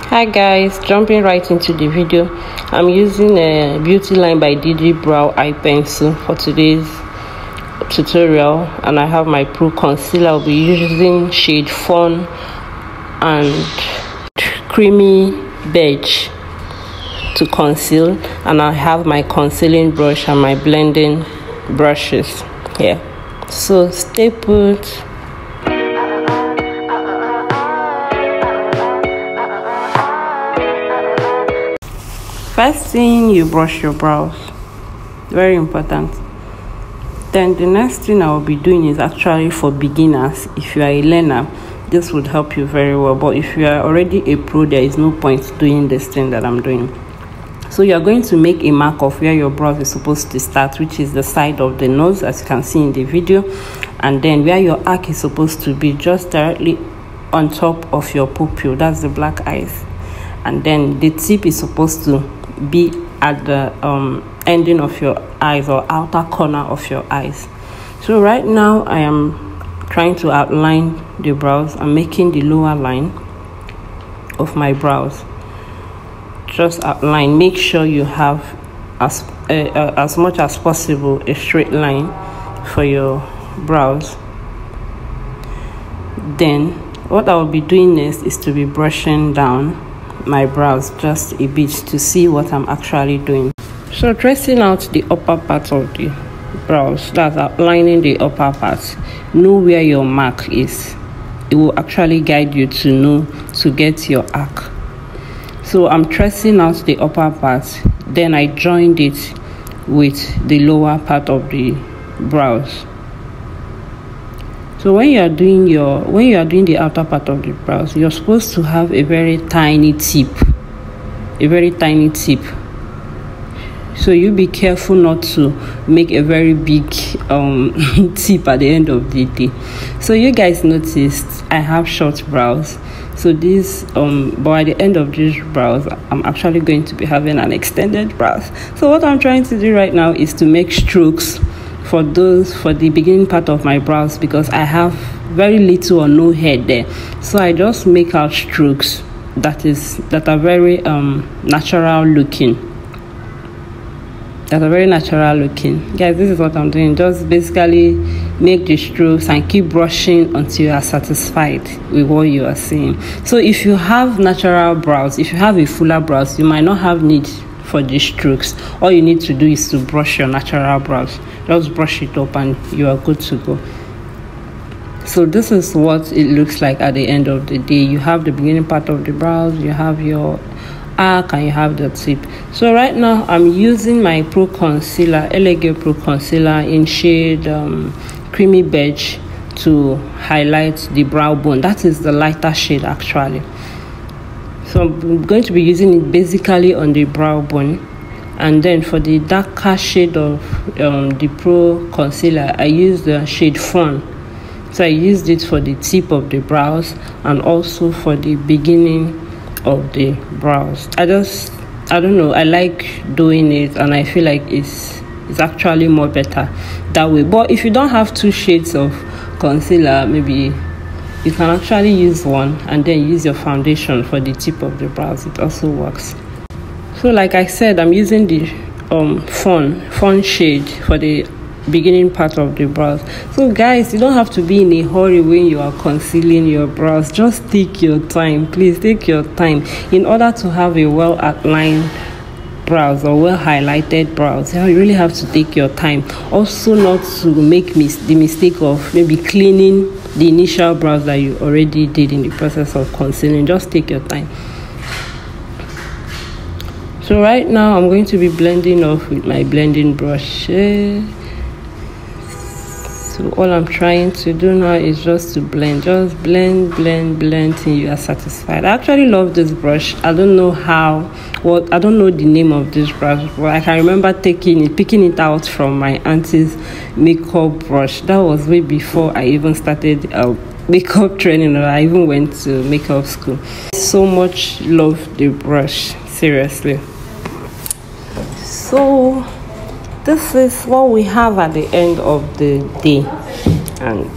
Hi guys, jumping right into the video. I'm using a Beautylinebydidi brow eye pencil for today's tutorial, and I have my pro concealer. I'll be using shade fawn and creamy beige to conceal, and I have my concealing brush and my blending brushes here. So stay put. First thing, you brush your brows, very important. Then the next thing I will be doing is actually for beginners. If you are a learner, this would help you very well, but if you are already a pro, there is no point doing this thing that I'm doing. So you are going to make a mark of where your brows is supposed to start, which is the side of the nose, as you can see in the video, and then where your arc is supposed to be, just directly on top of your pupil. That's the black eyes. And then the tip is supposed to be at the ending of your eyes, or outer corner of your eyes. So right now I am trying to outline the brows. I'm making the lower line of my brows. Just outline. Make sure you have as much as possible a straight line for your brows. Then what I will be doing next is to be brushing down my brows just a bit to see what I'm actually doing. So tracing out the upper part of the brows, that's outlining the upper part. Know where your mark is. It will actually guide you to know to get your arc. So I'm tracing out the upper part, then I joined it with the lower part of the brows. So when you are doing the outer part of the brows, you're supposed to have a very tiny tip. So you be careful not to make a very big tip at the end of the day. So you guys noticed I have short brows. So this but at the end of these brows, I'm actually going to be having an extended brows. So what I'm trying to do right now is to make strokes for the beginning part of my brows, because I have very little or no hair there. So I just make out strokes that are very natural looking. Guys, this is what I'm doing. Just basically make the strokes and keep brushing until you are satisfied with what you are seeing. So if you have natural brows, if you have a fuller brows, you might not have need for these strokes. All you need to do is to brush your natural brows. Just brush it up and you are good to go. So this is what it looks like at the end of the day. You have the beginning part of the brows, you have your arc, and you have the tip. So right now I'm using my pro concealer, Elegant Pro Concealer in shade creamy beige, to highlight the brow bone. That is the lighter shade actually. So I'm going to be using it basically on the brow bone. And then for the darker shade of the Pro Concealer, I used the shade fawn. So I used it for the tip of the brows and also for the beginning of the brows. I don't know, I like doing it, and I feel like it's actually more better that way. But if you don't have two shades of concealer, maybe you can actually use one and then use your foundation for the tip of the brows. It also works. So like I said, I'm using the fawn shade for the beginning part of the brows. So guys, you don't have to be in a hurry when you are concealing your brows. Just take your time. Please take your time in order to have a well outlined brows or well highlighted brows. You really have to take your time. Also, not to make the mistake of maybe cleaning the initial brows that you already did in the process of concealing. Just take your time. So right now I'm going to be blending off with my blending brush. So all I'm trying to do now is just to blend. Just blend till you are satisfied. I actually love this brush. I don't know I don't know the name of this brush, but I can remember picking it out from my auntie's makeup brush. That was way before I even started makeup training, or I even went to makeup school. So much love the brush, seriously. So this is what we have at the end of the day. And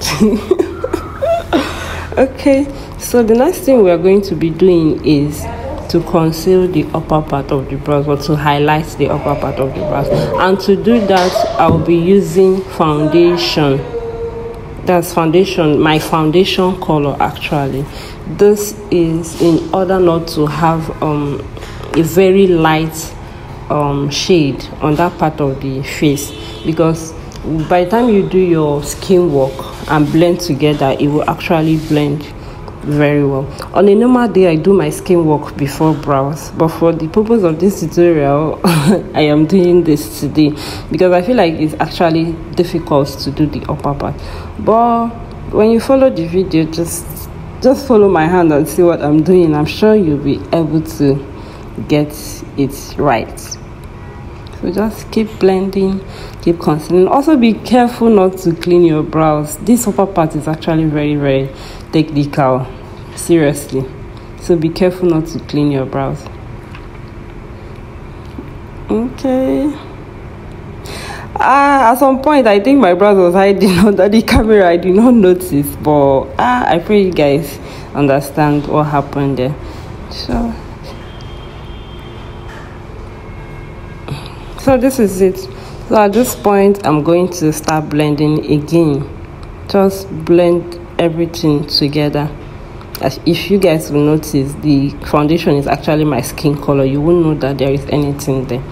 okay, so the next thing we are going to be doing is to conceal the upper part of the brows, or to highlight the upper part of the brows. And to do that, I'll be using foundation. That's foundation, my foundation color actually. This is in order not to have a very light shade on that part of the face, because by the time you do your skin work and blend together, it will actually blend very well. On a normal day, I do my skin work before brows, but for the purpose of this tutorial I am doing this today because I feel like it's actually difficult to do the upper part. But when you follow the video, just follow my hand and see what I'm doing. I'm sure you'll be able to get it right. So just keep blending, keep concealing. Also be careful not to clean your brows. This upper part is actually very, very technical, seriously. So be careful not to clean your brows. Okay. At some point I think my brows was hiding under the camera. I did not notice, but I pray you guys understand what happened there. So this is it. So at this point I'm going to start blending again. Just blend everything together. As if you guys will notice, the foundation is actually my skin color. You won't know that there is anything there.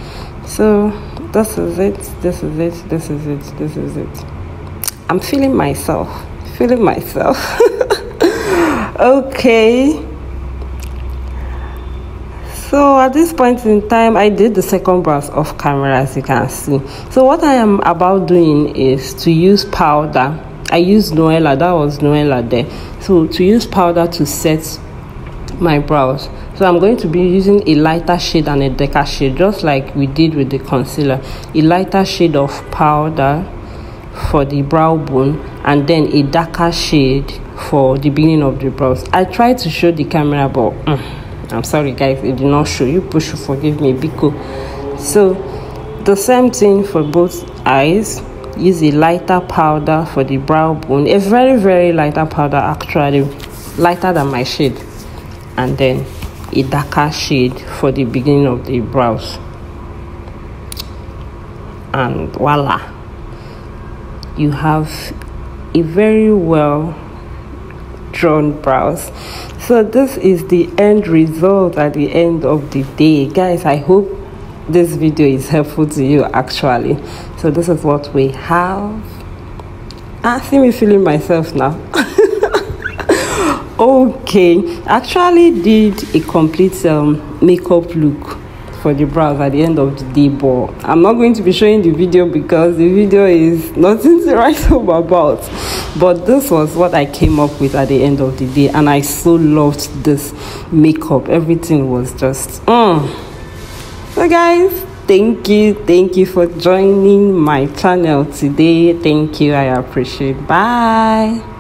So this is it, this is it, this is it, this is it. I'm feeling myself. Okay. So at this point in time, I did the second brows off camera, as you can see. So what I am about doing is to use powder. I used Nuella, that was Nuella there. So to use powder to set my brows. So I'm going to be using a lighter shade and a darker shade, just like we did with the concealer. A lighter shade of powder for the brow bone, and then a darker shade for the beginning of the brows. I tried to show the camera, but I'm sorry guys, it did not show. You push, forgive me, because so the same thing for both eyes. Use a lighter powder for the brow bone, a very, very lighter powder, actually lighter than my shade, and then a darker shade for the beginning of the brows. And voila, you have a very well drawn brows. So this is the end result at the end of the day, guys. I hope this video is helpful to you actually. So this is what we have. See me feeling myself now. Okay, actually did a complete makeup look for the brows at the end of the day, but I'm not going to be showing the video because the video is nothing to write home about. But this was what I came up with at the end of the day, and I so loved this makeup. Everything was just So guys, thank you for joining my channel today. Thank you, I appreciate. Bye.